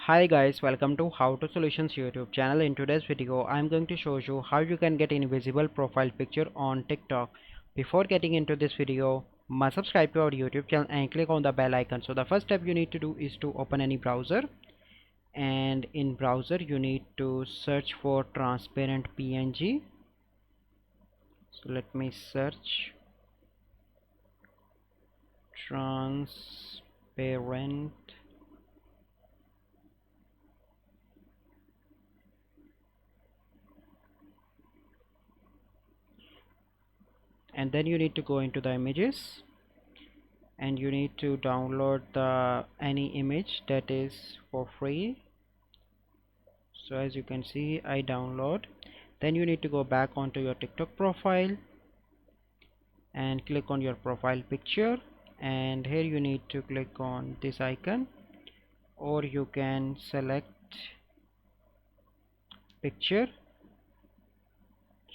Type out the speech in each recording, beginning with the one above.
Hi guys, welcome to How to Solutions YouTube channel. In today's video, I'm going to show you how you can get invisible profile picture on TikTok. Before getting into this video, must subscribe to our YouTube channel and click on the bell icon. So the first step you need to do is to open any browser, and in browser you need to search for Transparent PNG. So let me search Transparent and then you need to go into the images and you need to download the any image that is for free. So as you can see, I download. Then you need to go back onto your TikTok profile and click on your profile picture, and here you need to click on this icon, or you can select picture.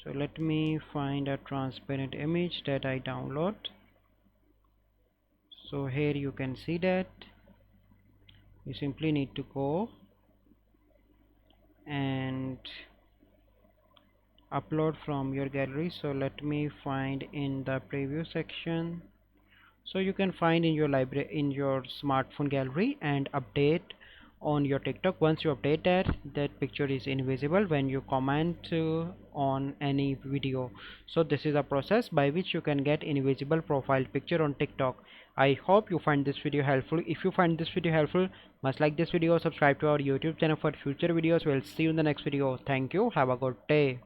So let me find a transparent image that I download. So here you can see that you simply need to go and upload from your gallery. So let me find in the preview section. So you can find in your library, in your smartphone gallery, and update on your TikTok. Once you update that picture is invisible when you comment on any video. So this is a process by which you can get invisible profile picture on TikTok. I hope you find this video helpful. If you find this video helpful, must like this video, subscribe to our YouTube channel for future videos. We'll see you in the next video. Thank you, have a good day.